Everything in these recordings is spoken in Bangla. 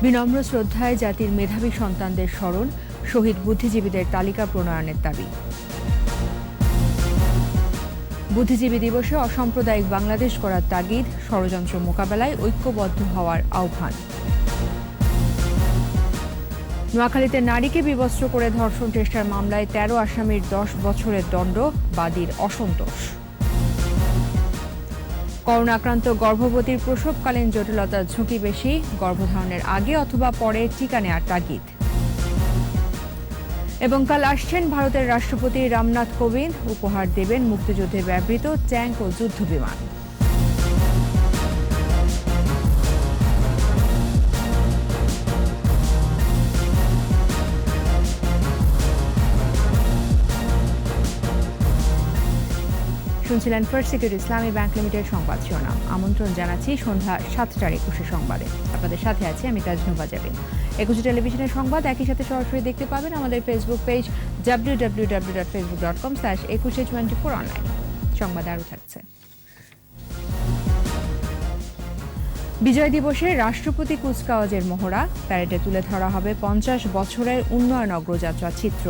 বিনম্র শ্রদ্ধায় জাতির মেধাবী সন্তানদের স্মরণ, শহীদ বুদ্ধিজীবীদের তালিকা প্রণয়নের দাবি। বুদ্ধিজীবী দিবসে অসাম্প্রদায়িক বাংলাদেশ গড়ার তাগিদ, ষড়যন্ত্র মোকাবেলায় ঐক্যবদ্ধ হওয়ার আহ্বান। নোয়াখালীতে নারীকে বিবস্ত্র করে ধর্ষণ চেষ্টার মামলায় ১৩ আসামির ১০ বছরের দণ্ড, বাদীর অসন্তোষ। করোনা আক্রান্ত গর্ভবতীর প্রসবকালীন জটিলতার ঝুঁকি বেশি, গর্ভধারণের আগে অথবা পরে টিকা নেওয়ার তাগিদ। এবং কাল আসছেন ভারতের রাষ্ট্রপতি রামনাথ কোবিন্দ, উপহার দেবেন মুক্তিযুদ্ধে ব্যবহৃত ট্যাঙ্ক ও যুদ্ধবিমান। শুনছিলেন ফার্স্ট সিকিউরিটি ইসলামী ব্যাংক লিমিটেড সংবাদ শিরোনাম। আমন্ত্রণ জানাচ্ছি সন্ধ্যা ৭টার ২১ সংবাদে। আপনাদের সাথে আছি আমি তাজনুবা জাবিন। ২১ টেলিভিশনের সংবাদ একই সাথে সরাসরি দেখতে পাবেন আমাদের ফেসবুক পেজ www.facebook.com/21h24 অনলাইন। সংবাদ আরও থাকছে। বিজয় দিবসে রাষ্ট্রপতি কুচকাওয়াজের মহড়া, প্যারেডে তুলে ধরা হবে ৫০ বছরের উন্নয়ন অগ্রযাত্রা চিত্র।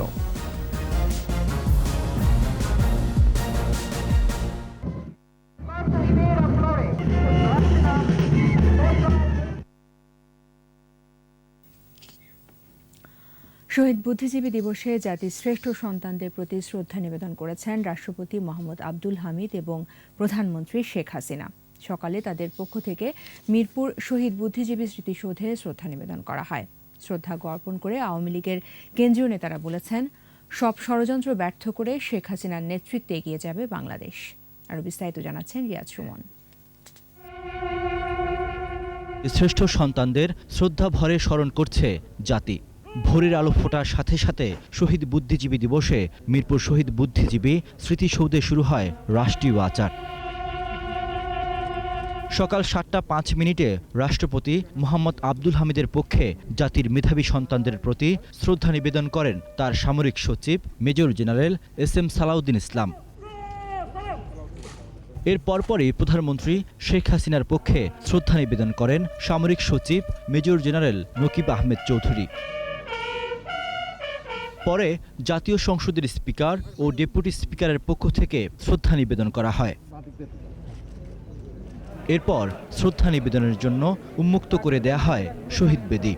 শহীদ বুদ্ধিজীবী দিবসে জাতির শ্রেষ্ঠ সন্তানদের প্রতি শ্রদ্ধা নিবেদন করেছেন রাষ্ট্রপতি মোহাম্মদ আব্দুল হামিদ এবং প্রধানমন্ত্রী শেখ হাসিনা। সকালে তাদের পক্ষ থেকে মিরপুর শহীদ বুদ্ধিজীবী স্মৃতিসৌধে শ্রদ্ধা নিবেদন করা হয়। শ্রদ্ধা অর্পণ করে আওয়ামী লীগের কেন্দ্রীয় নেতারা বলেছেন, সব ষড়যন্ত্র ব্যর্থ করে শেখ হাসিনার নেতৃত্বে এগিয়ে যাবে বাংলাদেশ। আরও বিস্তারিত জানাচ্ছেন রিয়াজ সুমন। শ্রেষ্ঠ সন্তানদের শ্রদ্ধা ভরে স্মরণ করছে জাতি। ভোরের আলো ফোটার সাথে সাথে শহীদ বুদ্ধিজীবী দিবসে মিরপুর শহীদ বুদ্ধিজীবী স্মৃতিসৌধে শুরু হয় রাষ্ট্রীয় আচার। সকাল ৭টা ৫ রাষ্ট্রপতি মোহাম্মদ আব্দুল হামিদের পক্ষে জাতির মেধাবী সন্তানদের প্রতি শ্রদ্ধা নিবেদন করেন তার সামরিক সচিব মেজর জেনারেল SM সালাউদ্দিন ইসলাম। এর পরপরই প্রধানমন্ত্রী শেখ হাসিনার পক্ষে শ্রদ্ধা নিবেদন করেন সামরিক সচিব মেজর জেনারেল নকিব আহমেদ চৌধুরী। পরে জাতীয় সংসদের স্পিকার ও ডেপুটি স্পিকারের পক্ষ থেকে শ্রদ্ধা নিবেদন করা হয়। এরপর শ্রদ্ধা নিবেদনের জন্য উন্মুক্ত করে দেয়া হয় শহীদ বেদি।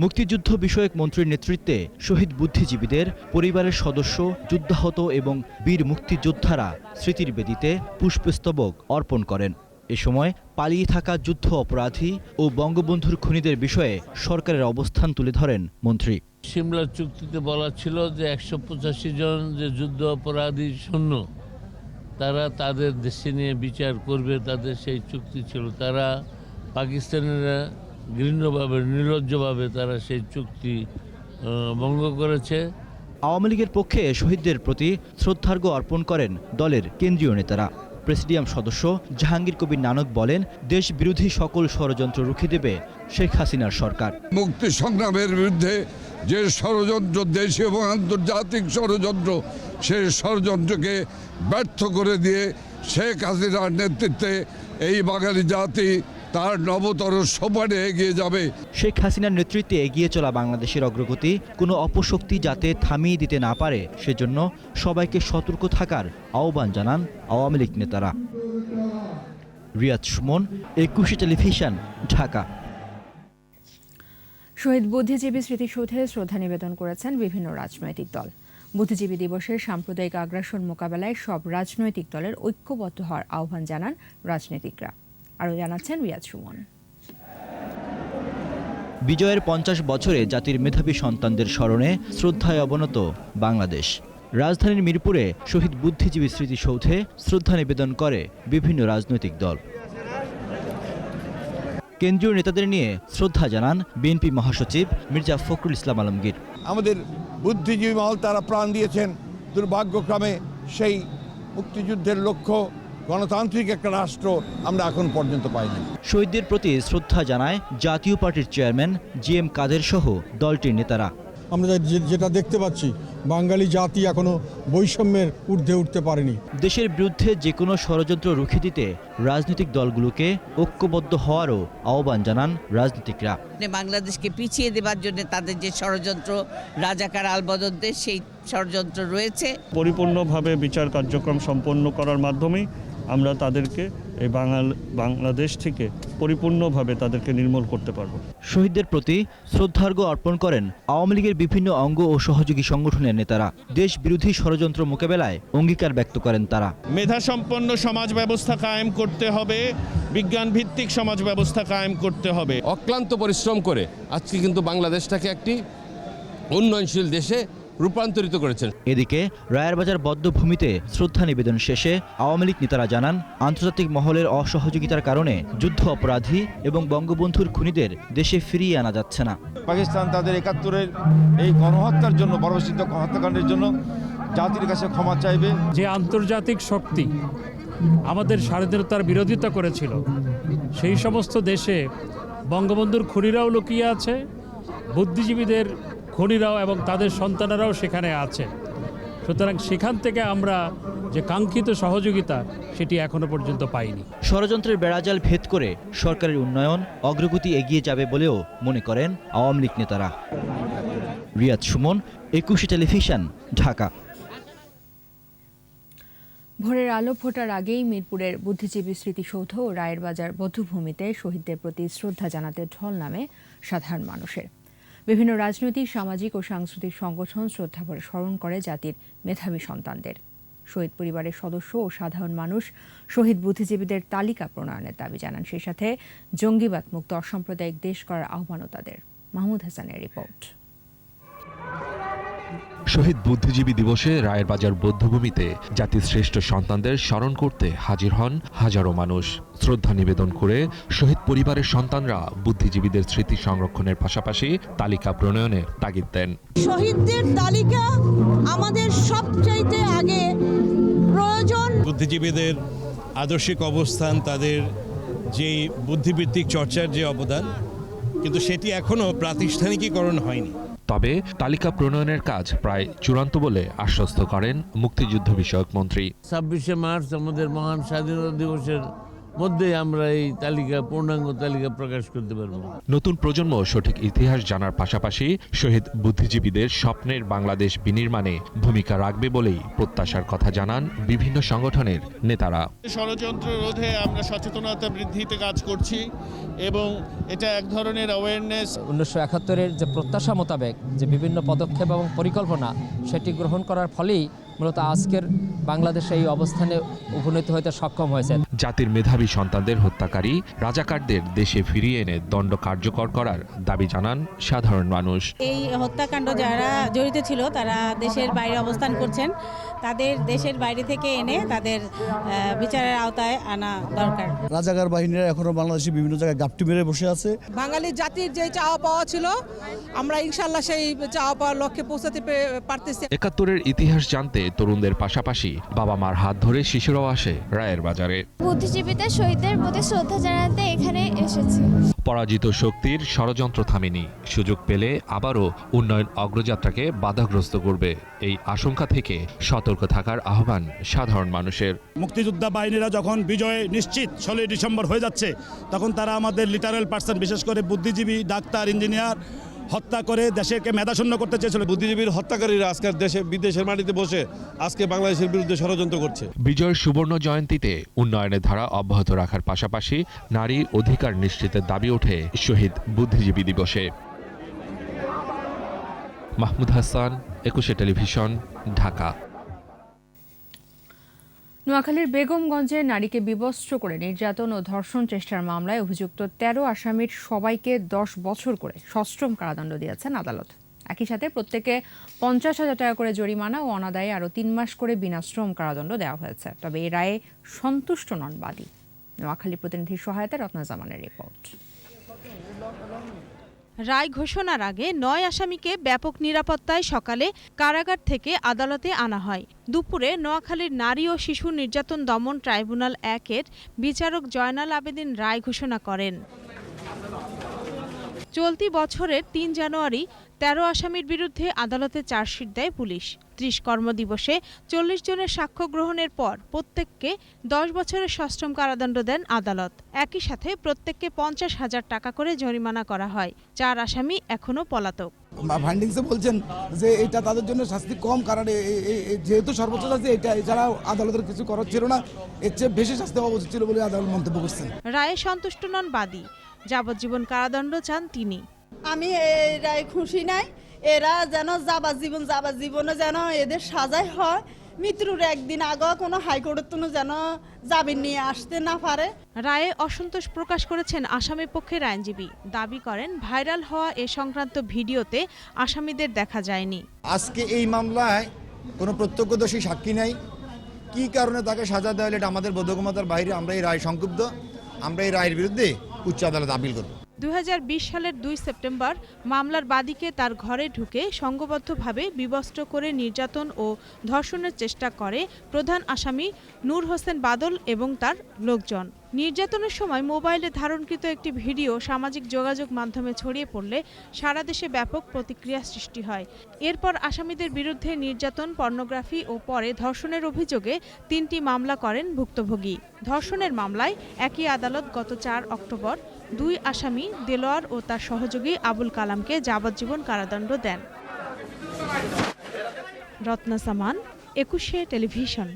মুক্তিযুদ্ধ বিষয়ক মন্ত্রীর নেতৃত্বে শহীদ বুদ্ধিজীবীদের পরিবারের সদস্য, যুদ্ধাহত এবং বীর মুক্তিযোদ্ধারা স্মৃতির বেদিতে পুষ্পস্তবক অর্পণ করেন। এ সময় পালিয়ে থাকা যুদ্ধ অপরাধী ও বঙ্গবন্ধুর খুনিদের বিষয়ে সরকারের অবস্থান তুলে ধরেন মন্ত্রী। সিমলা চুক্তিতে বলা ছিল যে ১৮৫ জন যে যুদ্ধ অপরাধী সৈন্য, তারা তাদের দেশে নিয়ে বিচার করবে, তাদের সেই চুক্তি ছিল। তারা পাকিস্তানিরা ঘৃণ্যভাবে, নির্লজ্জভাবে তারা সেই চুক্তি ভঙ্গ করেছে। আওয়ামী লীগের পক্ষে শহীদদের প্রতি শ্রদ্ধার্ঘ্য অর্পণ করেন দলের কেন্দ্রীয় নেতারা। প্রেসিডিয়াম সদস্য জাহাঙ্গীর কবির নানক বলেন, দেশ বিরোধী সকল ষড়যন্ত্র রুখে দেবে শেখ হাসিনার সরকার। মুক্তি সংগ্রামের বিরুদ্ধে যে ষড়যন্ত্র, দেশীয় এবং আন্তর্জাতিক ষড়যন্ত্র, সেই ষড়যন্ত্রকে ব্যর্থ করে দিয়ে শেখ হাসিনার নেতৃত্বে এই বাঙালি জাতি তার নবতর সোপানে এগিয়ে যাবে। শেখ হাসিনার নেতৃত্বে এগিয়ে চলা বাংলাদেশের অগ্রগতি কোনো অপশক্তি যাতে থামিয়ে দিতে না পারে, সেজন্য সবাইকে সতর্ক থাকার আহ্বান জানান আওয়ামী লীগ নেতারা। রিয়াজ সুমন, ২১ টেলিভিশন, ঢাকা। শহীদ বুদ্ধিজীবী স্মৃতিসৌধে শ্রদ্ধা নিবেদন করেছেন বিভিন্ন রাজনৈতিক দল। বুদ্ধিজীবী দিবসের সাম্প্রদায়িক আগ্রাসন মোকাবেলায় সব রাজনৈতিক দলের ঐক্যবদ্ধ হওয়ার আহ্বান জানান রাজনীতিকরা। আরও জানাচ্ছেন রিয়াজ সুমন। বিজয়ের ৫০ বছরে জাতির মেধাবী সন্তানদের স্মরণে শ্রদ্ধায় অবনত বাংলাদেশ। রাজধানীর মিরপুরে শহীদ বুদ্ধিজীবী স্মৃতিসৌধে শ্রদ্ধা নিবেদন করে বিভিন্ন রাজনৈতিক দল। কেন্দ্রীয় নেতাদের নিয়ে শ্রদ্ধা জানান বিএনপি মহাসচিব মির্জা ফখরুল ইসলাম আলমগীর। আমাদের বুদ্ধিজীবী মহল তারা প্রাণ দিয়েছেন, দুর্ভাগ্যক্রমে সেই মুক্তিযুদ্ধের লক্ষ্য গণতান্ত্রিক একটা রাষ্ট্র আমরা এখন পর্যন্ত পাইনি। শহীদদের প্রতি শ্রদ্ধা জানায় জাতীয় পার্টির চেয়ারম্যান GM কাদের সহ দলটির নেতারা। আমরা যেটা দেখতে পাচ্ছি, বাঙালি জাতি এখনো বৈষম্যের ঊর্ধ্বে উঠতে পারেনি। দেশের বিরুদ্ধে যে কোনো ষড়যন্ত্র রুখে দিতে রাজনৈতিক দলগুলোকে ঐক্যবদ্ধ হওয়ারও আহ্বান জানান রাজনীতিকরা। বাংলাদেশকে পিছিয়ে দেবার জন্য তাদের যে ষড়যন্ত্র, রাজাকার আলবদরদের সেই ষড়যন্ত্র রয়েছে। পরিপূর্ণভাবে বিচার কার্যক্রম সম্পন্ন করার মাধ্যমেই আমরা তাদেরকে এই বাংলাদেশ থেকে পরিপূর্ণভাবে তাদেরকে নির্মূল করতে পারব। শহীদদের প্রতি শ্রদ্ধার্ঘ্য অর্পণ করেন আওয়ামী লীগের বিভিন্ন অঙ্গ ও সহযোগী সংগঠনের নেতারা। দেশ বিরোধী ষড়যন্ত্র মোকাবেলায় অঙ্গীকার ব্যক্ত করেন তারা। মেধাসম্পন্ন সমাজ ব্যবস্থা কায়েম করতে হবে, বিজ্ঞান ভিত্তিক সমাজ ব্যবস্থা কায়েম করতে হবে। অক্লান্ত পরিশ্রম করে আজকে কিন্তু বাংলাদেশটাকে একটি উন্নয়নশীল দেশে রূপান্তরিত করেছেন। এদিকে রায়েরবাজার বধ্যভূমিতে শ্রদ্ধা নিবেদন শেষে আওয়ামী লীগ নেতারা জানান, আন্তর্জাতিক মহলের অসহযোগিতার কারণে যুদ্ধ অপরাধী এবং বঙ্গবন্ধুর খুনিদের দেশে ফিরিয়ে আনা যাচ্ছে না। পাকিস্তান তাদের ৭১-এর এই গণহত্যার জন্য, বর্বরচিত হত্যাকাণ্ডের জন্য জাতির কাছে ক্ষমা চাইবে। যে আন্তর্জাতিক শক্তি আমাদের স্বাধীনতার বিরোধিতা করেছিল, সেই সমস্ত দেশে বঙ্গবন্ধুর খুনিরাও লুকিয়ে আছে, বুদ্ধিজীবীদের খুনিরাও এবং তাদের সন্তানেরাও সেখানে আছে। সুতরাং সেখান থেকে আমরা যে কাঙ্ক্ষিত সহযোগিতা সেটি এখনো পর্যন্ত পাইনি। ষড়যন্ত্রের বেড়াজাল ভেদ করে সরকারের উন্নয়ন অগ্রগতি এগিয়ে যাবে বলেও মনে করেন আওয়ামী লীগ নেতারা। রিয়াদ সুমন, ২১ টেলিভিশন, ঢাকা। ভোরের আলো ফোটার আগেই মিরপুরের বুদ্ধিজীবী স্মৃতিসৌধ ও রায়েরবাজার বধ্যভূমিতে শহীদদের প্রতি শ্রদ্ধা জানাতে ঢল নামে সাধারণ মানুষের। বিভিন্ন রাজনৈতিক, সামাজিক ও সাংস্কৃতিক সংগঠন শ্রদ্ধাভরে স্মরণ করে জাতির মেধাবী সন্তানদের। শহীদ পরিবারের সদস্য ও সাধারণ মানুষ শহীদ বুদ্ধিজীবীদের তালিকা প্রণয়নের দাবি জানান। সেই সাথে জঙ্গিবাদ মুক্ত অসাম্প্রদায়িক দেশ করার আহ্বানও তাদের। মাহমুদ হাসানের রিপোর্ট। শহীদ বুদ্ধিজীবী দিবসে রায়েরবাজার বধ্যভূমিতে জাতির শ্রেষ্ঠ সন্তানদের স্মরণ করতে হাজির হন হাজারো মানুষ। শ্রদ্ধা নিবেদন করে শহীদ পরিবারের সন্তানরা বুদ্ধিজীবীদের স্মৃতি সংরক্ষণের পাশাপাশি তালিকা প্রণয়নের তাগিদ দেন। শহীদদের তালিকা আমাদের সবচাইতে আগে প্রয়োজন। বুদ্ধিজীবীদের আদর্শিক অবস্থান, তাদের যেই বুদ্ধিবৃত্তিক চর্চার যে অবদান, কিন্তু সেটি এখনও প্রাতিষ্ঠানিকীকরণ হয়নি। তবে তালিকা প্রণয়নের কাজ প্রায় চূড়ান্ত বলে আশ্বস্ত করেন মুক্তিযুদ্ধ বিষয়ক মন্ত্রী। ২৬শে মার্চ আমাদের মহান স্বাধীনতা দিবসের মধ্যে আমরা এই তালিকা, পূর্ণাঙ্গ তালিকা প্রকাশ করতে পারব। নতুন প্রজন্ম সঠিক ইতিহাস জানার পাশাপাশি শহীদ বুদ্ধিজীবীদের স্বপ্নের বাংলাদেশ বিনির্মাণে ভূমিকা রাখবে বলেই প্রত্যাশার কথা জানান বিভিন্ন সংগঠনের নেতারা। ষড়যন্ত্র রোধে আমরা সচেতনতা বৃদ্ধিতে কাজ করছি এবং এটা এক ধরনের অ্যাওয়ারনেস। ১৯৭১-এর যে প্রত্যাশা মোতাবেক যে বিভিন্ন পদক্ষেপ এবং পরিকল্পনা, সেটি গ্রহণ করার ফলেই মূলত আজকের বাংলাদেশে এই অবস্থানে উপনীত হতে সক্ষম হয়েছে। জাতির মেধাবী সন্তানদের হত্যাকারী রাজাকারদের দেশে ফিরিয়ে এনে দণ্ড কার্যকর করার দাবি জানান সাধারণ মানুষ। এই হত্যাকাণ্ড যারা জড়িত ছিল তারা দেশের বাইরে অবস্থান করছেন, তাদের দেশের বাইরে থেকে এনে তাদের বিচারের আওতায় আনা দরকার। রাজাকার বাহিনীরা এখনো বাংলাদেশে বিভিন্ন জায়গায় গাপটি মেরে বসে আছে। বাঙালি জাতির যে চাওয়া পাওয়া ছিল, আমরা ইনশাল্লাহ সেই চাওয়া পাওয়ার লক্ষ্যে পৌঁছাতে পারতেছি। ৭১-এর ইতিহাস জানতে তরুণদের পাশাপাশি বাবা মার হাত ধরে শিশুরাও আসে রায়ের বাজারে। বুদ্ধিজীবীদের শহীদদের প্রতি শ্রদ্ধা জানাতে এখানে এসেছি। পরাজিত শক্তির ষড়যন্ত্র থামেনি, সুযোগ পেলে আবারও উন্নয়ন অগ্রযাত্রাকে বাধাগ্রস্ত করবে, এই আশঙ্কা থেকে সতর্ক থাকার আহ্বান সাধারণ মানুষের। মুক্তিযোদ্ধা বাহিনীরা যখন বিজয় নিশ্চিত ১৬ ডিসেম্বর হয়ে যাচ্ছে, তখন তারা আমাদের লিটারেল পার্সন, বিশেষ করে বুদ্ধিজীবী, ডাক্তার, ইঞ্জিনিয়ার হত্যা করে দেশকে মেধাশূন্য করতে চেয়েছিল। বুদ্ধিজীবীর হত্যাকারীরা আজকের দেশে বিদেশের মাটিতে বসে আজকে বাংলাদেশের বিরুদ্ধে ষড়যন্ত্র করছে। বিজয়ের সুবর্ণ জয়ন্তীতে উন্নয়নের ধারা অব্যাহত রাখার পাশাপাশি নারী অধিকার নিশ্চিতের দাবি ওঠে শহীদ বুদ্ধিজীবী দিবসে। মাহমুদ হাসান, ২১ টেলিভিশন, ঢাকা। নোয়াখালীর বেগমগঞ্জে নারীকে বিবস্ত্র করে নির্যাতন ও ধর্ষণ চেষ্টার মামলায় অভিযুক্ত ১৩ আসামির সবাইকে ১০ বছর করে সশ্রম কারাদণ্ড দিয়েছেন আদালত। একই সাথে প্রত্যেকে ৫০,০০০ টাকা করে জরিমানা ও অনাদায়ে আরও ৩ মাস করে বিনাশ্রম কারাদণ্ড দেওয়া হয়েছে। তবে এই রায়ে সন্তুষ্ট নন বাদী। নোয়াখালী প্রতিনিধির সহায়তায় রত্নাজামানের রিপোর্ট। রায় ঘোষণার আগে ৯ আসামিকে ব্যাপক নিরাপত্তায় সকালে কারাগার থেকে আদালতে আনা হয়। দুপুরে নোয়াখালীর নারী ও শিশু নির্যাতন দমন ট্রাইব্যুনাল ১-এর বিচারক জয়নাল আবেদিন রায় ঘোষণা করেন। চলতি বছরের ৩ জানুয়ারি 13 আসামির বিরুদ্ধে আদালতে চার্জশিট দেয় পুলিশ। 30 কর্মদিবসে 40 জনের সাক্ষ্য গ্রহণের পর প্রত্যেককে 10 বছরের সশ্রম কারাদণ্ড দেন আদালত। একই সাথে প্রত্যেককে 50,000 টাকা করে জরিমানা করা হয়। 4 আসামি এখনও পলাতক। ফাইন্ডিংসে বলছেন যে এটা তাদের জন্য শাস্তি কম, কারণ যেহেতু সর্বোচ্চ শাস্তি এটা, এছাড়াও আদালতের কিছু করার ছিল না, এর চেয়ে বেশি শাস্তি হওয়া উচিত ছিল বলে আদালত মন্তব্য করছেন। রায়ে সন্তুষ্ট নন বাদী, যাবজ্জীবন কারাদণ্ড চান তিনি। আমি এই রায়ে খুশি নাই, এরা যেন যাবজ্জীবনে যেন এদের সাজাই হয়, মৃত্যুর একদিন আগে কোনো হাইকোর্টের তো যেন জামিন নিয়ে আসতে না পারে। রায়ে অসন্তোষ প্রকাশ করেছেন আসামি পক্ষের আইনজীবী। দাবি করেন ভাইরাল হওয়া এ সংক্রান্ত ভিডিওতে আসামিদের দেখা যায়নি। আজকে এই মামলায় কোনো প্রত্যক্ষদর্শী সাক্ষী নাই, কি কারণে তাকে সাজা দেওয়া হলে এটা আমাদের বোধগম্যতার বাইরে। আমরা এই রায় সংক্ষুব্ধ, আমরা এই রায়ের বিরুদ্ধে উচ্চ আদালত আপিল করব। 2020 সালের 2 সেপ্টেম্বর মামলার বাদীকে তার ঘরে ঢুকে সংঘবদ্ধভাবে বিবস্ত্র করে নির্যাতন ও ধর্ষণের চেষ্টা করে প্রধান আসামি নূর হোসেন বাদল এবং তার লোকজন। নির্যাতনের সময় মোবাইলে ধারণকৃত একটি ভিডিও সামাজিক যোগাযোগ মাধ্যমে ছড়িয়ে পড়লে সারা দেশে ব্যাপক প্রতিক্রিয়া সৃষ্টি হয়। এরপর আসামিদের বিরুদ্ধে নির্যাতন, পর্নোগ্রাফি ও পরে ধর্ষণের অভিযোগে 3টি মামলা করেন ভুক্তভোগী। ধর্ষণের মামলায় একই আদালত গত 4 অক্টোবর 2 আসামি দেলোয়ার ও তার সহযোগী আবুল কালামকে যাবজ্জীবন কারাদণ্ড দেন। রত্না সামান, 21 টেলিভিশন।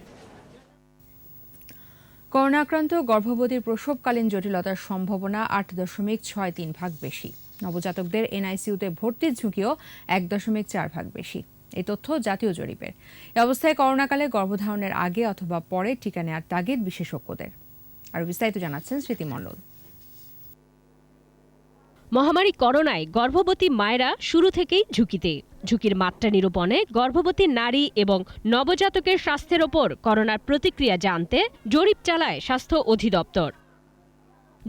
করোনাক্রান্ত গর্ভবতীর প্রসবকালীন জটিলতার সম্ভাবনা 8.63% বেশি। নবজাতকদের এনআইসিইউতে ভর্তির ঝুঁকিও 1.4 বেশি। এই তথ্য জাতীয় জরিপের। এ অবস্থায় করোনাকালে গর্ভধারণের আগে অথবা পরে টিকা নেওয়ার তাগিদ বিশেষজ্ঞদের। আর বিস্তারিত জানাচ্ছেন স্মৃতি মণ্ডল। মহামারী করোনায় গর্ভবতী মায়েরা শুরু থেকেই ঝুঁকিতে। ঝুঁকির মাত্রা নিরূপণে গর্ভবতী নারী এবং নবজাতকের স্বাস্থ্যের ওপর করোনার প্রতিক্রিয়া জানতে জরিপ চালায় স্বাস্থ্য অধিদপ্তর।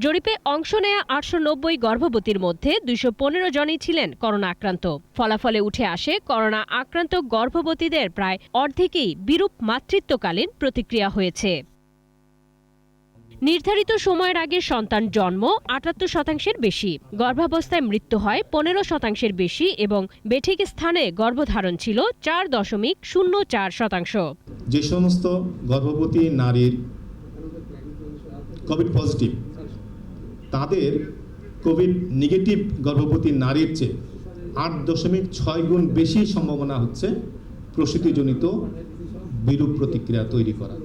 জরিপে অংশ নেয়া 890 গর্ভবতীর মধ্যে 215 জনই ছিলেন করোনা আক্রান্ত। ফলাফলে উঠে আসে করোনা আক্রান্ত গর্ভবতীদের প্রায় অর্ধেকই বিরূপ মাতৃত্বকালীন প্রতিক্রিয়া হয়েছে। নির্ধারিত সময়ের আগে সন্তান জন্ম 78% বেশি, গর্ভাবস্থায় মৃত্যু হয় 15% বেশি এবং বেঠিক স্থানে গর্ভধারণ ছিল 4.04%। যে সমস্ত গর্ভবতী নারীর কোভিড পজিটিভ, তাদের কোভিড নেগেটিভ গর্ভবতী নারীর চেয়ে 8.6 গুণ বেশি সম্ভাবনা হচ্ছে প্রসূতিজনিত বিরূপ প্রতিক্রিয়া তৈরি করা।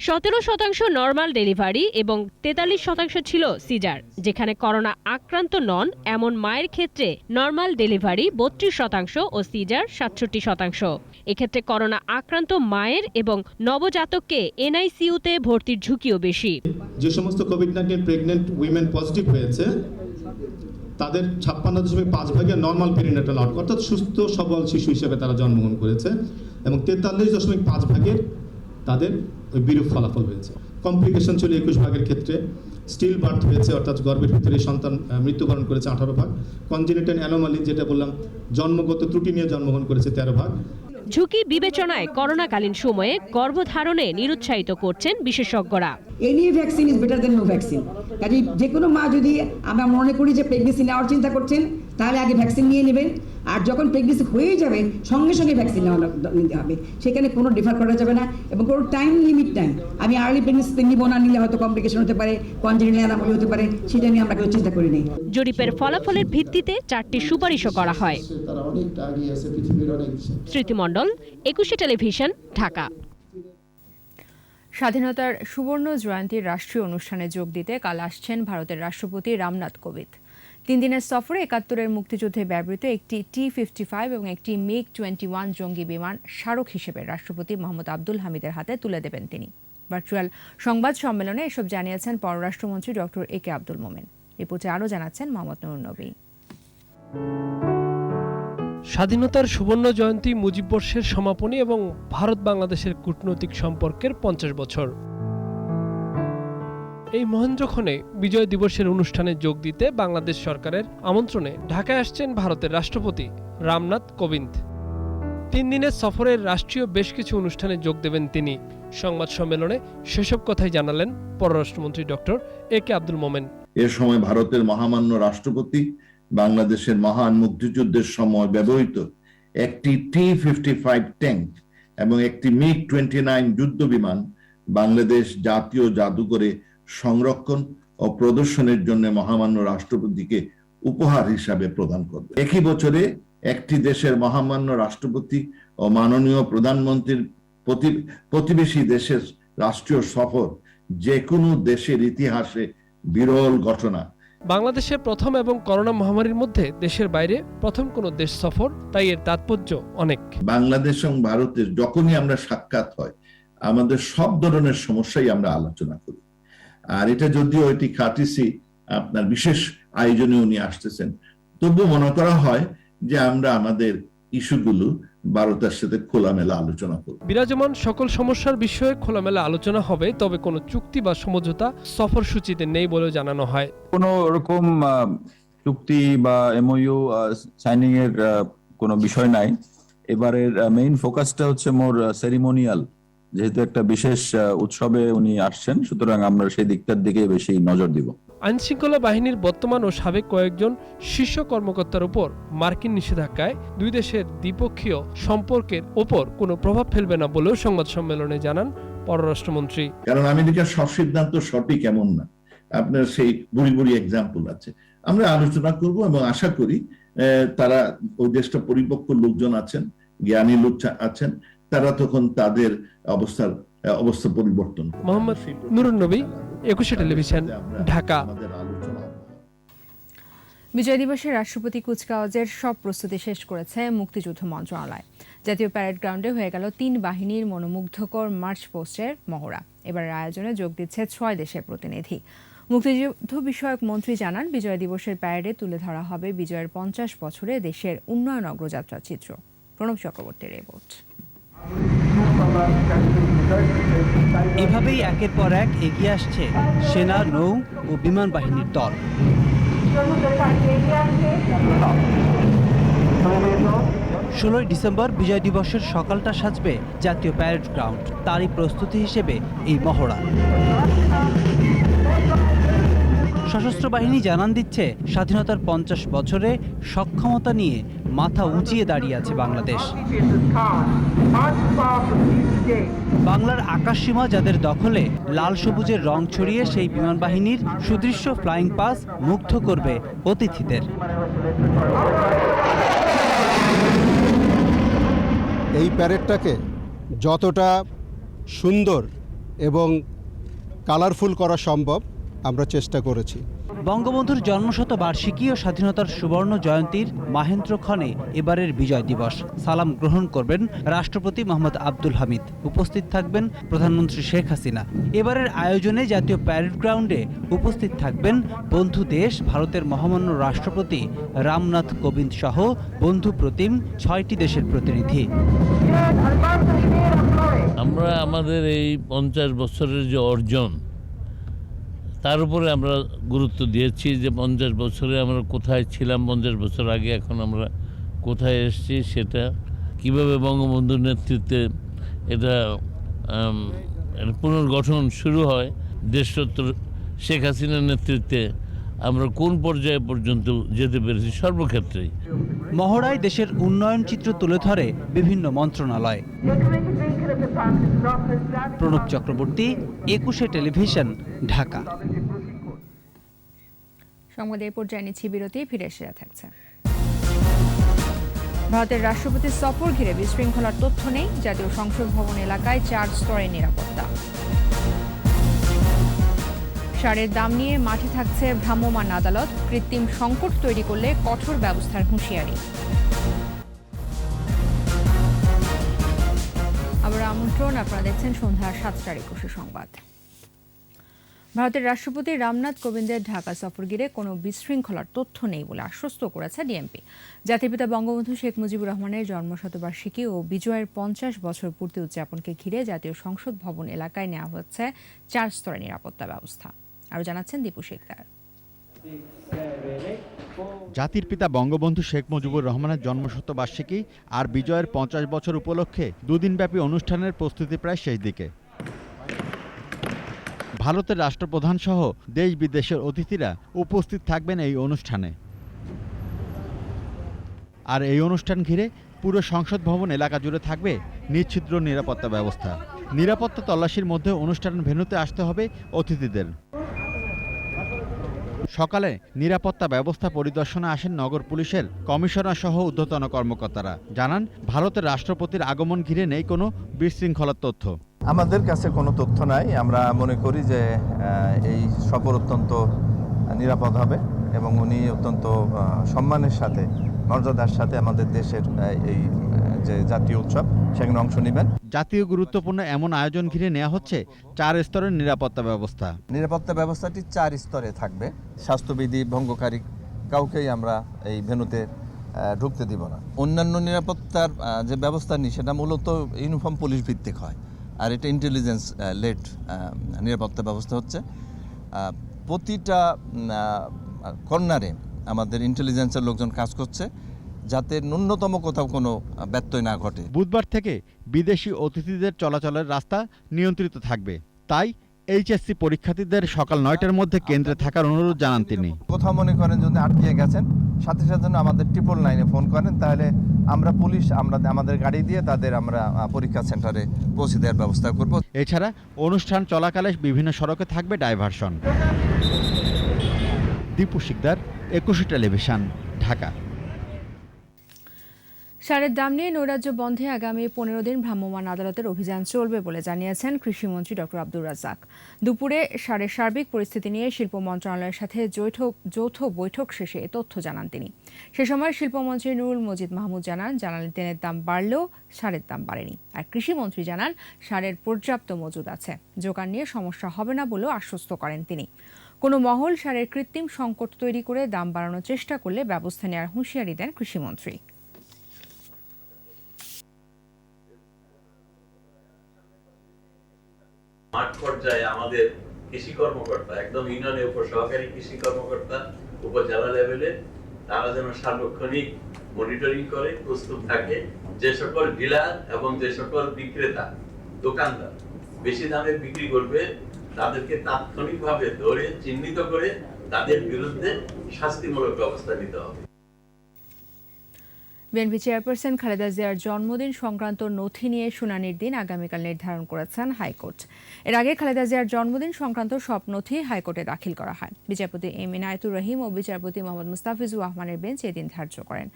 17% নরমাল ডেলিভারি এবং 43% ছিল সিজার। যেখানে করোনা আক্রান্ত নন এমন মায়ের ক্ষেত্রে নরমাল ডেলিভারি 32% ও সিজার 67%। এক্ষেত্রে করোনা আক্রান্ত মায়ের এবং নবজাতককে এনআইসিইউতে ভর্তির ঝুঁকিও বেশি। যে সমস্ত কোভিড-19 প্রেগনেন্ট উইমেন পজিটিভ হয়েছে তাদের 56.5 নরমাল পেরিনেটাল আউটকাম, অর্থাৎ সুস্থ সবল শিশু হিসেবে তারা জন্মগ্রহণ করেছে এবং 43.5 তাদের বিরূপ ফলাফল হয়েছে। কমপ্লিকেশন ছিল 21 ক্ষেত্রে। স্টিল বার্থ হয়েছে, অর্থাৎ গর্ভের ভিতরে সন্তান মৃত্যুবরণ করেছে 18 কনজেনিটাল অ্যানোমালি, যেটা বললাম জন্মগত ত্রুটি নিয়ে জন্মগ্রহণ করেছে 13 ঝুঁকি বিবেচনায় করোনাকালীন সময়ে গর্ভধারণে নিরুৎসাহিত করছেন বিশেষজ্ঞরা। Any vaccine is better than no vaccine. কাজে যে কোনো মা যদি আমরা মনে করি যে প্রেগনেন্সি নেওয়ার চিন্তা করছেন, তাহলে আগে ভ্যাকসিন নিয়ে নেবেন। আর যখন প্রেগনেন্সি হয়ে যাবে সঙ্গে সঙ্গে ভ্যাকসিন নিতে হবে, সেখানে কোনো ডিফার করা যাবে না এবং কোনো টাইম লিমিট নাই। আমি আর্লি প্রেগনেন্সিতে নিব না, নিলে হয়তো কমপ্লিকেশন হতে পারে, কনজেনিটাল অ্যানোমালি হতে পারে, সেটা নিয়ে আমরা কেউ চিন্তা করি নেই। জরিপের ফলাফলের ভিত্তিতে 4টি সুপারিশও করা হয়। স্মৃতি মণ্ডল, 21 টেলিভিশন, ঢাকা। স্বাধীনতার সুবর্ণ জয়ন্তীর রাষ্ট্রীয় অনুষ্ঠানে যোগ দিতে কাল আসছেন ভারতের রাষ্ট্রপতি রামনাথ কোবিন্দ। 3 দিনের সফরে 71-এর মুক্তিযুদ্ধে ব্যবহৃত একটি T-55 এবং একটি MiG-21 জঙ্গি বিমান স্মারক হিসেবে রাষ্ট্রপতি মোহাম্মদ আব্দুল হামিদের হাতে তুলে দেবেন তিনি। ভার্চুয়াল সংবাদ সম্মেলনে এসব জানিয়েছেন পররাষ্ট্রমন্ত্রী ডক্টর একে আব্দুল মোমেন। রিপোর্টে আরও জানাচ্ছেন মোহাম্মদ নুরুন নবী। স্বাধীনতার সুবর্ণ জয়ন্তী, মুজিববর্ষের সমাপনী এবং ভারত বাংলাদেশের কূটনৈতিক সম্পর্কের 50 বছর। এই মহেন্দ্রক্ষণে বিজয় দিবসের অনুষ্ঠানে যোগ দিতে বাংলাদেশ সরকারের আমন্ত্রণে ঢাকায় আসছেন ভারতের রাষ্ট্রপতি রামনাথ কোবিন্দ। 3 দিনের সফরের রাষ্ট্রীয় বেশ কিছু অনুষ্ঠানে যোগ দেবেন তিনি। সংবাদ সম্মেলনে সেসব কথাই জানালেন পররাষ্ট্রমন্ত্রী ডক্টর একে আব্দুল মোমেন। এ সময় ভারতের মহামান্য রাষ্ট্রপতি বাংলাদেশের মহান মুক্তিযুদ্ধের সময় ব্যবহৃত একটি T-55 ট্যাঙ্ক এবং একটি MiG-29 যুদ্ধ বিমান বাংলাদেশ জাতীয় জাদুঘরে সংরক্ষণ ও প্রদর্শনের জন্য মহামান্য রাষ্ট্রপতিকে উপহার হিসাবে প্রদান করবে। একই বছরে একটি দেশের মহামান্য রাষ্ট্রপতি ও মাননীয় প্রধানমন্ত্রীর প্রতিবেশী দেশের রাষ্ট্রীয় সফর যে কোনো দেশের ইতিহাসে বিরল ঘটনা। বাংলাদেশের প্রথম এবং করোনা মহামারীর মধ্যে দেশের বাইরে প্রথম কোনো দেশ সফর, তাই এর তাৎপর্য অনেক। বাংলাদেশ এবং ভারতের যখনই আমরা সাক্ষাৎ হয় আমাদের সব ধরনের সমস্যাই আমরা আলোচনা করি। আর এটা যদিও এটি কাটিসি আপনার বিশেষ আয়োজনে উনি আসতেছেন, তবুও মনে করা হয় যে আমরা আমাদের ইস্যুগুলো ভারতের সাথে খোলামেলা আলোচনা করব। বিরাজমান সকল সমস্যার বিষয়ে খোলামেলা আলোচনা হবে, তবে কোনো চুক্তি বা সমঝোতা সফরসূচিতে নেই বলেও জানানো হয়। কোনো রকম চুক্তি বা এমওইউ সাইনিং এর কোনো বিষয় নাই। এবারের মেইন ফোকাসটা হচ্ছে মোর সেরিমোনিয়াল, যেহেতু একটা বিশেষ উৎসবে উনি আসছেন, সুতরাং আমরা সেই দিকটার দিকে বেশি নজর দিব। আইনশৃঙ্খলা বাহিনীর বর্তমান ও সাবেক কয়েকজন শীর্ষ কর্মকর্তার উপর মার্কিন নিষেধাজ্ঞায় দুই দেশের দ্বিপক্ষীয় সম্পর্কের ওপর কোনো প্রভাব ফেলবে না বলেও সংবাদ সম্মেলনে জানান পররাষ্ট্রমন্ত্রী। কারণ আমেরিকার সব সিদ্ধান্ত সঠিক এমন না, আপনার সেই বুড়ি বুড়ি এক্সাম্পল আছে। আমরা আলোচনা করব এবং আশা করি তারা ওই দেশটা পরিপক্ক লোকজন আছেন, জ্ঞানী লোক আছেন, তারা তখন তাদের অবস্থা পরিবর্তন। মোহাম্মদ নুরুন নবী, একুশে টেলিভিশন, ঢাকা। বিজয় দিবসে রাষ্ট্রপতি কুচকাওয়াজের সব প্রস্তুতি শেষ করেছে মুক্তিযুদ্ধ মন্ত্রণালয়। জাতীয় প্যারেড গ্রাউন্ডে হয়ে গেল 3 বাহিনীর মনোমুগ্ধকর মার্চ পোস্টের মহড়া। এবারের আয়োজনে যোগ দিচ্ছে 6 দেশের প্রতিনিধি। মুক্তিযুদ্ধ বিষয়ক মন্ত্রী জানান, বিজয় দিবসের প্যারেডে তুলে ধরা হবে বিজয়ের 50 বছরে দেশের উন্নয়ন অগ্রযাত্রার চিত্র। প্রণব চক্রবর্তীর রিপোর্ট। এভাবেই একের পর এক এগিয়ে আসছে সেনা, নৌ ও বিমান বাহিনীর দল। 16 ডিসেম্বর বিজয় দিবসের সকালটা সাজবে জাতীয় প্যারেড গ্রাউন্ড। তারই প্রস্তুতি হিসেবে এই মহড়া। সশস্ত্র বাহিনী জানান দিচ্ছে, স্বাধীনতার 50 বছরে সক্ষমতা নিয়ে মাথা উঁচিয়ে দাঁড়িয়ে আছে বাংলাদেশ। বাংলার আকাশসীমা যাদের দখলে, লাল সবুজের রং ছড়িয়ে সেই বিমান বাহিনীর সুদৃশ্য ফ্লাইং পাস মুগ্ধ করবে অতিথিদের। এই প্যারেডটাকে যতটা সুন্দর এবং কালারফুল করা সম্ভব আমরা চেষ্টা করেছি। বঙ্গবন্ধুর জন্মশতবার্ষিকী ও স্বাধীনতার সুবর্ণ জয়ন্তীর মাহেন্দ্রক্ষণে এবারের বিজয় দিবস। সালাম গ্রহণ করবেন রাষ্ট্রপতি মোহাম্মদ আব্দুল হামিদ। উপস্থিত থাকবেন প্রধানমন্ত্রী শেখ হাসিনা। এবারের আয়োজনে জাতীয় প্যারেড গ্রাউন্ডে উপস্থিত থাকবেন বন্ধু দেশ ভারতের মহামান্য রাষ্ট্রপতি রামনাথ কোবিন্দ সহ বন্ধু প্রতিম 6টি দেশের প্রতিনিধি। আমরা আমাদের এই 50 বছরের যে অর্জন, তার উপরে আমরা গুরুত্ব দিয়েছি যে 50 বছরে আমরা কোথায় ছিলাম, 50 বছর আগে এখন আমরা কোথায় এসেছি, সেটা কিভাবে বঙ্গবন্ধুর নেতৃত্বে এটা পুনর্গঠন শুরু হয়, দেশরত্ন শেখ হাসিনার নেতৃত্বে আমরা কোন পর্যায়ে পর্যন্ত যেতে পেরেছি সর্বক্ষেত্রেই। মহড়ায় দেশের উন্নয়ন চিত্র তুলে ধরে বিভিন্ন মন্ত্রণালয়। প্রণব চক্রবর্তী, একুশে টেলিভিশন, ঢাকা। সংবাদের পর্যায়ে নিচ্ছি বিরতি, ফিরে এসে থাকছে। ভারতের রাষ্ট্রপতির সফর ঘিরে বিশৃঙ্খলার তথ্য নেই। জাতীয় সংসদ ভবন এলাকায় 4 স্তরের নিরাপত্তা। সারের দাম নিয়ে মাঠে থাকছে ভ্রাম্যমাণ আদালত। কৃত্রিম সংকট তৈরি করলে কঠোর ব্যবস্থার হুঁশিয়ারি। আবার আমন্ত্রণ, আপনারা দেখছেন সন্ধ্যা 7টার 21 সংবাদ। ভারতের রাষ্ট্রপতি রামনাথ কোবিন্দের ঢাকা সফর ঘিরে কোনো বিশৃঙ্খলার তথ্য নেই বলে আশ্বস্ত করেছে ডিএমপি। জাতির পিতা বঙ্গবন্ধু শেখ মুজিবুর রহমানের জন্মশতবার্ষিকী ও বিজয়ের 50 বছর পূর্তি উদযাপনকে ঘিরে জাতীয় সংসদ ভবন এলাকায় নেওয়া হচ্ছে 4 স্তরের নিরাপত্তা ব্যবস্থা। আরও জানাচ্ছেন দীপু শেখদার। জাতির পিতা বঙ্গবন্ধু শেখ মুজিবুর রহমানের জন্মশতবার্ষিকী আর বিজয়ের 50 বছর উপলক্ষে দুদিনব্যাপী অনুষ্ঠানের প্রস্তুতি প্রায় শেষ দিকে। ভারতের রাষ্ট্রপ্রধান সহ দেশ বিদেশের অতিথিরা উপস্থিত থাকবেন এই অনুষ্ঠানে। আর এই অনুষ্ঠান ঘিরে পুরো সংসদ ভবন এলাকা জুড়ে থাকবে নিশ্ছিদ্র নিরাপত্তা ব্যবস্থা। নিরাপত্তা তল্লাশির মধ্যে অনুষ্ঠান ভেন্যুতে আসতে হবে অতিথিদের। সকালে নিরাপত্তা ব্যবস্থা পরিদর্শনে আসেন নগর পুলিশের কমিশনার সহ ঊর্ধ্বতন কর্মকর্তারা। জানান, ভারতের রাষ্ট্রপতির আগমন ঘিরে নেই কোনো বিশৃঙ্খলার তথ্য। আমাদের কাছে কোনো তথ্য নাই। আমরা মনে করি যে এই সফর অত্যন্ত নিরাপদ হবে এবং উনি অত্যন্ত সম্মানের সাথে, মর্যাদার সাথে আমাদের দেশের এই যে জাতীয় উৎসব সেখানে অংশ নেবেন। জাতীয় গুরুত্বপূর্ণ এমন আয়োজন ঘিরে নেওয়া হচ্ছে 4 স্তরের নিরাপত্তা ব্যবস্থা। নিরাপত্তা ব্যবস্থাটি 4 স্তরে থাকবে। স্বাস্থ্যবিধি ভঙ্গকারী কাউকেই আমরা এই ভেন্যুতে ঢুকতে দিব না। অন্যান্য নিরাপত্তার যে ব্যবস্থা নিই সেটা মূলত ইউনিফর্ম পুলিশ ভিত্তিক হয়, আর এটা ইন্টেলিজেন্স লেড নিরাপত্তা ব্যবস্থা হচ্ছে। প্রতিটা কর্নারে আমাদের ইন্টেলিজেন্সের লোকজন কাজ করছে যাতে ন্যূনতম কোথাও কোনো ব্যত্যয় না ঘটে। বুধবার থেকে বিদেশি অতিথিদের চলাচলের রাস্তা নিয়ন্ত্রিত থাকবে। তাই এইচএসসি পরীক্ষার্থীদের সকাল 9টার মধ্যে কেন্দ্রে থাকার অনুরোধ জানান তিনি। কোথাও মনে করেন যদি আটকে গেছেন, সাথে সাথে আমাদের 999 ফোন করেন, তাহলে আমরা পুলিশ আমাদের গাড়ি দিয়ে তাদের আমরা পরীক্ষা সেন্টারে পৌঁছে দেওয়ার ব্যবস্থা করব। এছাড়া অনুষ্ঠান চলাকালে বিভিন্ন সড়কে থাকবে ডাইভারশন। দীপু শিকদার, 21 টেলিভিশন, ঢাকা। সারের দাম নিয়ে নৈরাজ্য বন্ধে আগামী 15 দিন ভ্রাম্যমাণ আদালতের অভিযান চলবে বলে জানিয়েছেন কৃষিমন্ত্রী ডক্টর আব্দুর রাজ্জাক। দুপুরে সারের সার্বিক পরিস্থিতি নিয়ে শিল্প মন্ত্রণালয়ের সাথে যৌথ বৈঠক শেষে এ তথ্য জানান তিনি। সে সময় শিল্পমন্ত্রী নুরুল মজিদ মাহমুদ জানান, জ্বালানি তেলের দাম বাড়লেও সারের দাম বাড়েনি। আর কৃষিমন্ত্রী জানান, সারের পর্যাপ্ত মজুদ আছে, যোগান নিয়ে সমস্যা হবে না বলেও আশ্বস্ত করেন তিনি। কোনো মহল সারের কৃত্রিম সংকট তৈরি করে দাম বাড়ানোর চেষ্টা করলে ব্যবস্থা নেওয়ার হুঁশিয়ারি দেন কৃষিমন্ত্রী। মাঠ পর্যায়ে আমাদের কৃষি কর্মকর্তা, একদম ইউনিয়নের উপসহকারী কৃষি কর্মকর্তা, উপজেলা লেভেলে তারা যেন সার্বক্ষণিক মনিটরিং করে প্রস্তুত থাকে। যে সকল ডিলার এবং যে সকল বিক্রেতা, দোকানদার বেশি দামে বিক্রি করবে তাদেরকে তাৎক্ষণিকভাবে ধরে চিহ্নিত করে তাদের বিরুদ্ধে শাস্তিমূলক ব্যবস্থা নিতে হবে। বিএনপি চেয়ারপারসন খালেদা জিয়ার জন্মদিন সংক্রান্ত নথি নিয়ে শুনানির দিন আগামীকাল নির্ধারণ করেছেন হাইকোর্ট। এর আগে খালেদা জিয়ার জন্মদিন সংক্রান্ত সব নথি হাইকোর্টে দাখিল করা হয়। বিচারপতি এম ইনায়েতুর রহিম ও বিচারপতি মোহাম্মদ মুস্তাফিজুর রহমানের বেঞ্চ এদিন ধার্য করেন।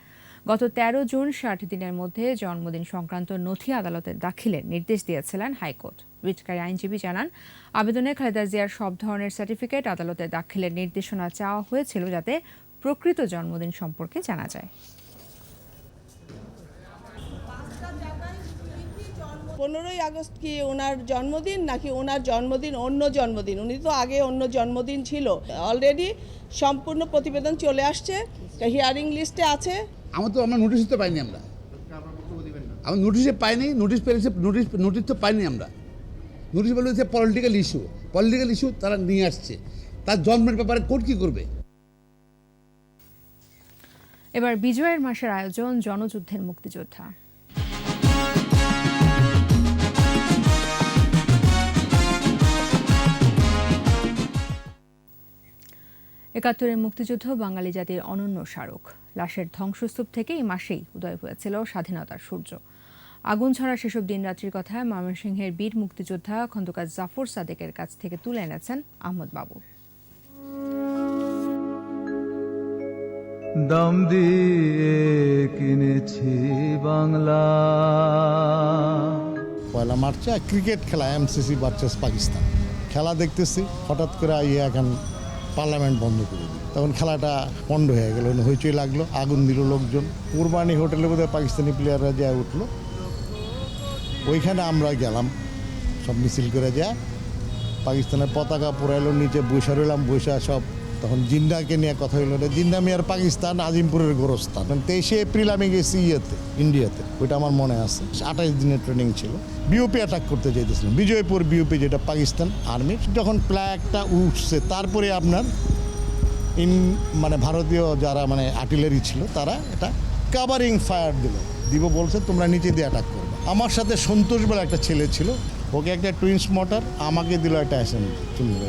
গত 13 জুন 60 দিনের মধ্যে জন্মদিন সংক্রান্ত নথি আদালতে দাখিলের নির্দেশ দিয়েছিলেন হাইকোর্ট। রিটকারী আইনজীবী জানান, আবেদনে খালেদা জিয়ার সব ধরনের সার্টিফিকেট আদালতে দাখিলের নির্দেশনা চাওয়া হয়েছিল যাতে প্রকৃত জন্মদিন সম্পর্কে জানা যায়। 15ই আগস্ট কি ওনার জন্মদিন নাকি ওনার জন্মদিন অন্য জন্মদিন? উনি তো আগে অন্য জন্মদিন ছিল। অলরেডি সম্পূর্ণ প্রতিবেদন চলে আসছে, হিয়ারিং লিস্টে আছে। আমরা নোটিশ তো পাইনি, আমরা নোটিশে পাইনি। নোটিশ তো পাইনি আমরা। নোটিশ বলে হচ্ছে পলিটিক্যাল ইস্যু তারা নিয়ে আসছে। তার জন্মের ব্যাপারে কোর্ট কি করবে? এবার বিজয়ের মাসের আয়োজন জনযুদ্ধের মুক্তিযোদ্ধা। 71-এর মুক্তিযুদ্ধ বাঙালি জাতির অনন্য স্মারক। লাশের ধ্বংসস্তূপ থেকে এই মাসেই উদয় হয়েছিল স্বাধীনতার সূর্য। আগুন ছড়া সেসব দিনরাত্রির কথা ময়মনসিংহের বীর মুক্তিযোদ্ধা খন্দকার জাফর সাদেকের কাছ থেকে তুলে এনেছেন আহমদ বাবু। দাম দিয়ে কিনেছি বাংলা। পয়লা মার্চে ক্রিকেট খেলা এমসিসি ভার্সেস পাকিস্তান খেলা দেখতেছি, হঠাৎ করে এখন পার্লামেন্ট বন্ধ করে দিল। তখন খেলাটা বন্ধ হয়ে গেল, হইচই লাগলো, আগুন দিল লোকজন। কুরবানি হোটেলে বোধহয় পাকিস্তানি প্লেয়াররা যা উঠলো, ওইখানে আমরা গেলাম সব মিছিল করে যা পাকিস্তানের পতাকা পোড়াইলো, নিচে বৈশা রইলাম, বৈশা সব। তখন জিন্দাকে নিয়ে কথা হইল, জিন্দা মিয়ার পাকিস্তান আজিমপুরের গোরস্থান। 23 এপ্রিল আমি গেছি ইন্ডিয়াতে, ওইটা আমার মনে আছে। 28 দিনের ট্রেনিং ছিল। বিওপি অ্যাটাক করতে চাইতেছিলাম, বিজয়পুর বিওপি, যেটা পাকিস্তান আর্মির। যখন ফ্ল্যাগটা উঠছে, তারপরে আপনার ভারতীয় যারা আর্টিলারি ছিল তারা এটা কাভারিং ফায়ার দিব বলছে, তোমরা নিচে দিয়ে অ্যাটাক করবে। আমার সাথে সন্তোষ বলে একটা ছেলে ছিল, ওকে একটা টুইন্স মোটর, আমাকে দিল একটা অ্যাসেম্বলি,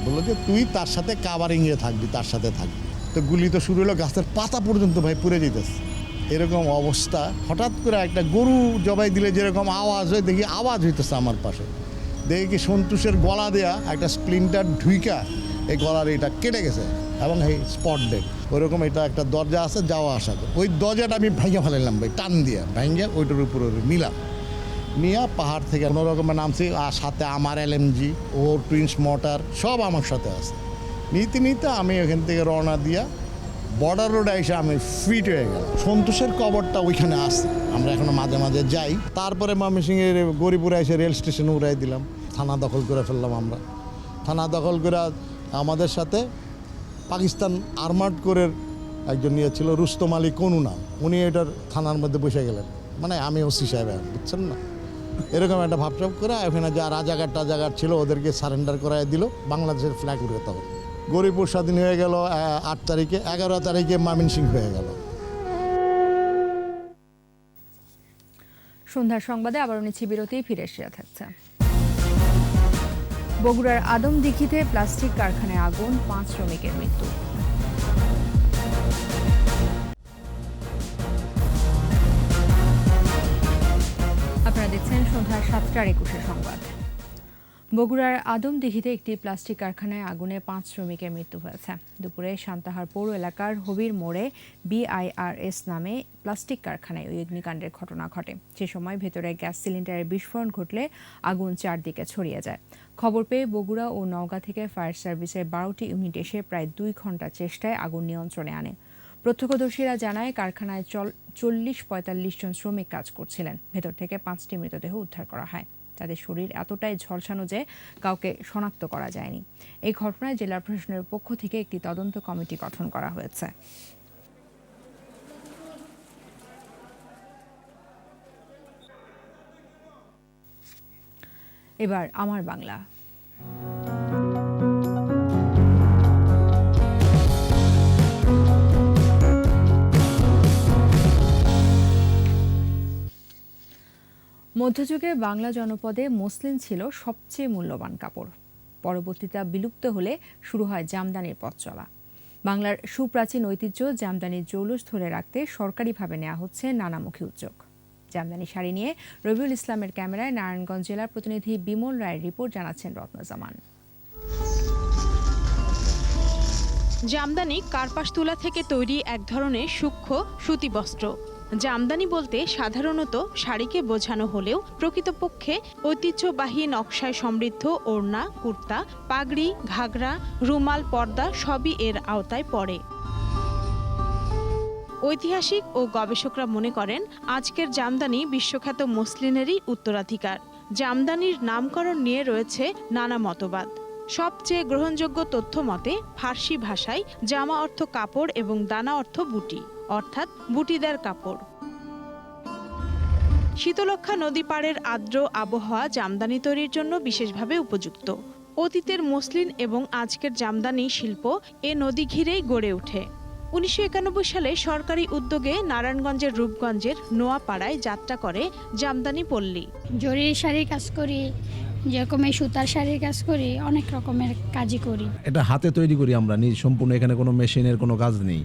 বললো যে তুই তার সাথে কাভারিংয়ে থাকবি, তার সাথে থাকবি। তো গুলি তো শুরু হলো, গাছের পাতা পর্যন্ত ভাই পুড়ে যেতেছে। এরকম অবস্থা। হঠাৎ করে একটা গরু জবাই দিলে যেরকম আওয়াজ হয়, দেখি আওয়াজ হইতেছে আমার পাশে। দেখি কি সন্তোষের গলা দেয়া একটা স্প্লিন্টার ঢুইকা এই গলার এটা কেটে গেছে এবং এই স্পট ডেড। ওইরকম এটা একটা দরজা আছে যাওয়া আসা, ওই দরজাটা আমি ভেঙে ফেলাইলাম ভাই, টান দিয়ে ভেঙে ওইটার উপরে নিলাম, নিয়ে পাহাড় থেকে কোনো রকমের নামছি। আর সাথে আমার LMG ও টুইন্স মোটর সব আমার সাথে আছে। নিতে আমি ওখান থেকে রওনা দিয়া বর্ডার রোডে এসে আমি ফিট হয়ে গেলাম। সন্তোষের কবরটা ওইখানে আসছে, আমরা এখনো মাঝে মাঝে যাই। তারপরে ময়মনসিংহের গরিপুরে এসে রেল স্টেশনে উড়াই দিলাম, থানা দখল করে ফেললাম। আমরা থানা দখল করে আমাদের সাথে পাকিস্তান আর্মার্ড করে একজন নিয়ে ছিল, রুস্তম আলী কোনু নাম, উনি এটার থানার মধ্যে বসে গেলেন। মানে আমি ওসি সাহেব, বুঝছেন না, এরকম একটা ভাবসাব করে ওখানে যা রাজাঘাট ছিল ওদেরকে সারেন্ডার করাই দিল। বাংলাদেশের ফ্ল্যাগ উড়ে তখন গরিপুর স্বাধীন হয়ে গেল 8 তারিখে, 11 তারিখে ময়মনসিংহ হয়ে গেল। সন্ধ্যার সংবাদে আবারও নিচ্ছি বিরতিই, ফিরে এসে থাকছে। বগুড়ার আদমদীঘিতে প্লাস্টিক কারখানায় আগুন, 5 শ্রমিকের মৃত্যু। আপনারা দেখছেন সন্ধ্যা 7টার 21 সংবাদ। বগুড়ার আদমদীঘিতে একটি প্লাস্টিক কারখানায় আগুনে 5 শ্রমিকের মৃত্যু হয়েছে। দুপুরে সান্তাহার পৌর এলাকার হবির মোড়ে BIRS নামে প্লাস্টিক কারখানায় ওই অগ্নিকাণ্ডের ঘটনা ঘটে। সে সময় ভেতরে গ্যাস সিলিন্ডারের বিস্ফোরণ ঘটলে আগুন চারদিকে ছড়িয়ে যায়। খবর পেয়ে বগুড়া ও নওগাঁ থেকে ফায়ার সার্ভিসের 12টি ইউনিট এসে প্রায় 2 ঘন্টা চেষ্টায় আগুন নিয়ন্ত্রণে আনে। প্রত্যক্ষদর্শীরা জানায় কারখানায় 40-45 জন শ্রমিক কাজ করছিলেন। ভেতর থেকে 5টি মৃতদেহ উদ্ধার করা হয়। তাদের শরীর এতটাই ঝলসানো যে কাউকে শনাক্ত করা যায়নি। এই ঘটনায় জেলা প্রশাসনের পক্ষ থেকে একটি তদন্ত কমিটি গঠন করা হয়েছে। এবার আমার বাংলা। মধ্যযুগে বাংলা জনপদে মসলিন ছিল সবচেয়ে মূল্যবান কাপড়। পরবর্তীতে বিলুপ্ত হলে শুরু হয় জামদানির পথ চলা। বাংলার সুপ্রাচীন ঐতিহ্য জামদানির জৌলুস ধরে রাখতে সরকারিভাবে নেওয়া হচ্ছে নানামুখী উদ্যোগ। জামদানি শাড়ি নিয়ে রবিউল ইসলামের ক্যামেরায় নারায়ণগঞ্জ জেলার প্রতিনিধি বিমল রায়ের রিপোর্ট, জানাচ্ছেন রত্নজামান। জামদানি কার্পাস তুলা থেকে তৈরি এক ধরনের সূক্ষ্ম সুতি বস্ত্র। জামদানি বলতে সাধারণত শাড়িকে বোঝানো হলেও প্রকৃতপক্ষে ঐতিহ্যবাহী নকশায় সমৃদ্ধ ওড়না, কুর্তা, পাগড়ি, ঘাগরা, রুমাল, পর্দা সবই এর আওতায় পড়ে। ঐতিহাসিক ও গবেষকরা মনে করেন আজকের জামদানি বিশ্বখ্যাত মসলিনেরই উত্তরাধিকার। জামদানির নামকরণ নিয়ে রয়েছে নানা মতবাদ। সবচেয়ে গ্রহণযোগ্য তথ্য মতে ফার্সি ভাষায় জামা অর্থ কাপড় এবং দানা অর্থ বুটি, অর্থাৎ বুটিদার কাপড়। শীতলক্ষ্যা নদী পাড়ের আর্দ্র আবহাওয়া জামদানি তৈরির জন্য বিশেষভাবে উপযুক্ত। অতীতের মসলিন এবং আজকের জামদানি শিল্প এ নদী ঘিরেই গড়ে ওঠে। 1991 সালে সরকারি উদ্যোগে নারায়ণগঞ্জের রূপগঞ্জের নোয়াপাড়ায় যাত্রা করে জামদানি পল্লী। জরির শাড়ির কাজ করি, যেরকম এই সুতার শাড়ির কাজ করি, অনেক রকমের কাজই করি। এটা হাতে তৈরি করি আমরা, সম্পূর্ণ এখানে কোনো মেশিনের কোনো কাজ নেই।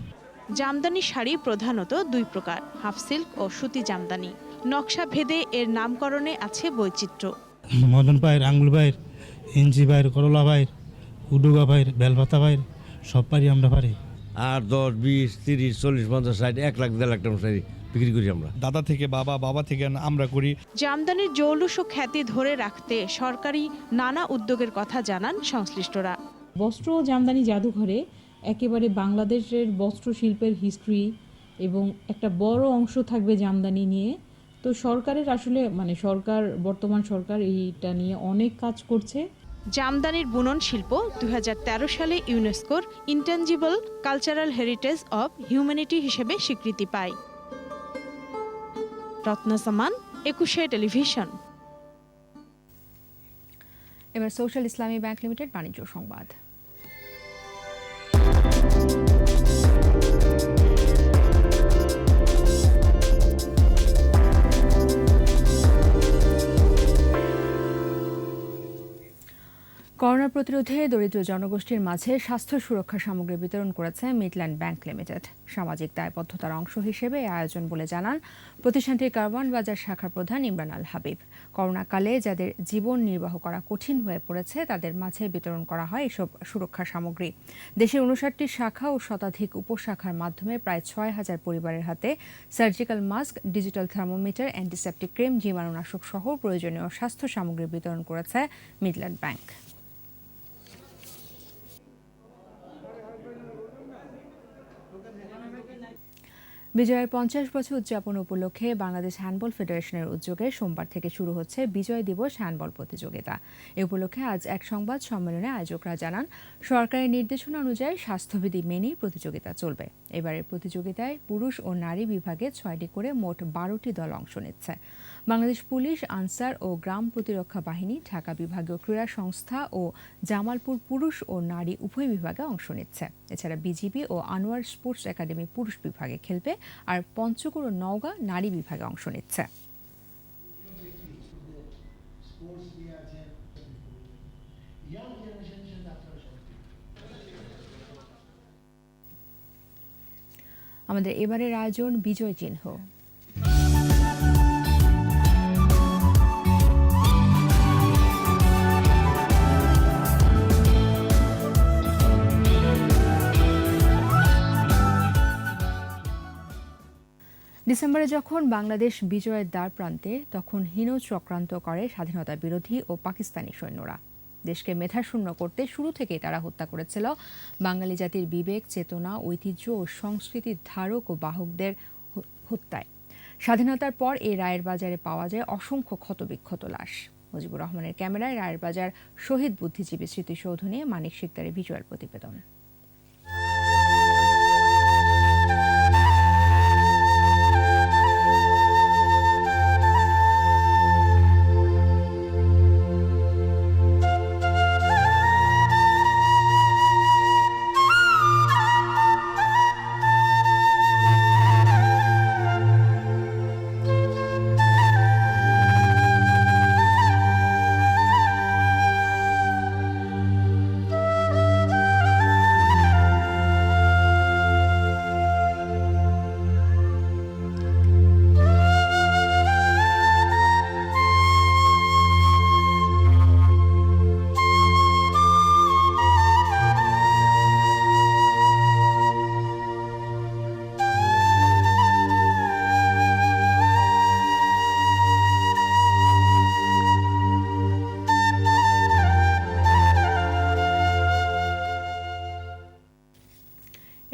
জামদানি শাড়ি প্রধানত 2 প্রকার, হাফ সিল্ক ও সুতি জামদানি। নকশা ভেদে এর নামকরণে আছে বৈচিত্র্য। মদন পায়ের, আঙ্গুল পায়ের, ইঞ্চি পায়ের, করলা পায়ের, উডুগা পায়ের, বেলপাতা পায়ের, সব পারি আমরা পারি। আর 10, 20, 30, 40, 50, 60, 1 লাখ 1.5 লাখ টাকা শাড়ি বিক্রি করি আমরা। দাদা থেকে বাবা, বাবা থেকে আমরা করি। জামদানির জৌলুস ও খ্যাতি ধরে রাখতে সরকারি নানা উদ্যোগের কথা জানান সংশ্লিষ্টরা। বস্ত্র ও জামদানি জাদুঘরে একেবারে বাংলাদেশের বস্ত্র শিল্পের হিস্ট্রি এবং একটা বড় অংশ থাকবে জামদানি নিয়ে। তো সরকারের আসলে বর্তমান সরকার এইটা নিয়ে অনেক কাজ করছে। জামদানির বুনন শিল্প 2013 সালে ইউনেস্কোর intangible cultural heritage of humanity হিসেবে স্বীকৃতি পায়। রত্নজামান, 21 টেলিভিশন। এবার সোশ্যাল ইসলামী ব্যাংক লিমিটেড বাণিজ্য সংবাদ। করোনা প্রতিরোধে দরিদ্র জনগোষ্ঠীর মাঝে স্বাস্থ্য সুরক্ষা সামগ্রী বিতরণ করেছে মিডল্যান্ড ব্যাংক লিমিটেড। সামাজিক দায়বদ্ধতার অংশ হিসেবে এই আয়োজন বলে জানান প্রতিষ্ঠানটির কারওয়ান বাজার শাখার প্রধান ইমরান আল হাবিব। করোনাকালে যাদের জীবন নির্বাহ করা কঠিন হয়ে পড়েছে তাদের মাঝে বিতরণ করা হয় এসব সুরক্ষা সামগ্রী। দেশের 59টি শাখা ও শতাধিক উপশাখার মাধ্যমে প্রায় 6,000 পরিবারের হাতে surgical mask, digital thermometer, antiseptic cream, জীবাণুনাশক সহ প্রয়োজনীয় স্বাস্থ্য সামগ্রী বিতরণ করেছে মিডল্যান্ড ব্যাংক। বিজয়ের 50 বছর উদযাপন উপলক্ষে বাংলাদেশ হ্যান্ডবল ফেডারেশনের উদ্যোগে সোমবার থেকে শুরু হচ্ছে বিজয় দিবস হ্যান্ডবল প্রতিযোগিতা। এ উপলক্ষে আজ এক সংবাদ সম্মেলনে আয়োজকরা জানান, সরকারের নির্দেশনা অনুযায়ী স্বাস্থ্যবিধি মেনেই প্রতিযোগিতা চলবে। এবারের প্রতিযোগিতায় পুরুষ ও নারী বিভাগে 6টি করে মোট 12টি দল অংশ নিচ্ছে। বাংলাদেশ পুলিশ, আনসার ও গ্রাম প্রতিরক্ষা বাহিনী, ঢাকা বিভাগীয় ক্রীড়া সংস্থা ও জামালপুর পুরুষ ও নারী উভয় বিভাগে অংশ নিচ্ছে। এছাড়া বিজিবি ও আনোয়ার স্পোর্টস একাডেমি পুরুষ বিভাগে খেলবে, আর পঞ্চগড় ও নওগাঁ নারী বিভাগে অংশ নিচ্ছে। আমাদের এবারের আয়োজন বিজয় চিহ্ন। ডিসেম্বরে যখন বাংলাদেশ বিজয়ের দ্বার প্রান্তে, তখন হীন চক্রান্ত করে স্বাধীনতা বিরোধী ও পাকিস্তানি সৈন্যরা। দেশকে মেধাশূন্য করতে শুরু থেকেই তারা হত্যা করেছিল বাঙালি জাতির বিবেক, চেতনা, ঐতিহ্য ও সংস্কৃতির ধারক ও বাহকদের হত্যায়। স্বাধীনতার পর এই রায়ের বাজারে পাওয়া যায় অসংখ্য ক্ষতবিক্ষত লাশ। মুজিবুর রহমানের ক্যামেরায় রায়ের বাজার শহীদ বুদ্ধিজীবী স্মৃতিসৌধ নিয়ে মানিক শিকদারের ভিজুয়াল প্রতিবেদন।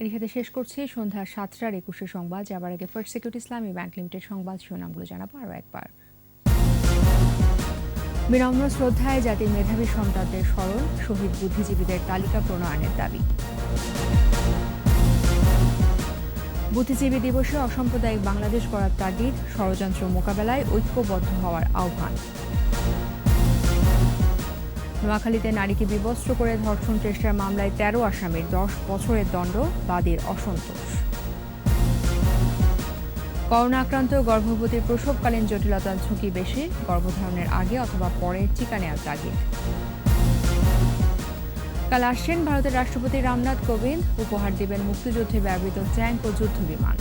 এর সাথে শেষ করছি সন্ধ্যা 7টার 21 সংবাদ। যাবার আগে ফার্স্ট সিকিউরিটি ইসলামী ব্যাংক লিমিটেড সংবাদ শিরোনামগুলো জানাবো আরও একবার। বিনম্র শ্রদ্ধায় জাতির মেধাবী সন্তানদের স্মরণ, শহীদ বুদ্ধিজীবীদের তালিকা প্রণয়নের দাবি। বুদ্ধিজীবী দিবসে অসাম্প্রদায়িক বাংলাদেশ গড়ার তাগিদ, ষড়যন্ত্র মোকাবেলায় ঐক্যবদ্ধ হওয়ার আহ্বান। নোয়াখালীতে নারীকে বিবস্ত্র করে ধর্ষণ চেষ্টার মামলায় 13 আসামির 10 বছরের দণ্ড, বাদীর অসন্তোষ। করোনা আক্রান্ত গর্ভবতীর প্রসবকালীন জটিলতার ঝুঁকি বেশি, গর্ভধারণের আগে অথবা পরে টিকা নেওয়ার তাগিদ। কাল আসছেন ভারতের রাষ্ট্রপতি রামনাথ কোবিন্দ, উপহার দেবেন মুক্তিযুদ্ধে ব্যবহৃত ট্যাঙ্ক ও যুদ্ধ বিমান।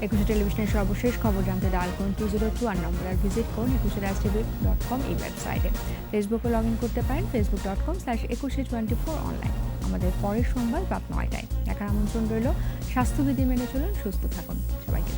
একুশে টেলিভিশনের সর্বশেষ খবর জানতে ডায়াল করুন 2021 নম্বর, আর ভিজিট করুন ekushe-tv.com এই ওয়েবসাইটে। ফেসবুকে লগ ইন করতে পারেন facebook.com/ekushe24 অনলাইন। আমাদের পরের সংবাদ রাত 9টায় দেখার আমন্ত্রণ রইল। স্বাস্থ্যবিধি মেনে চলুন, সুস্থ থাকুন। সবাইকে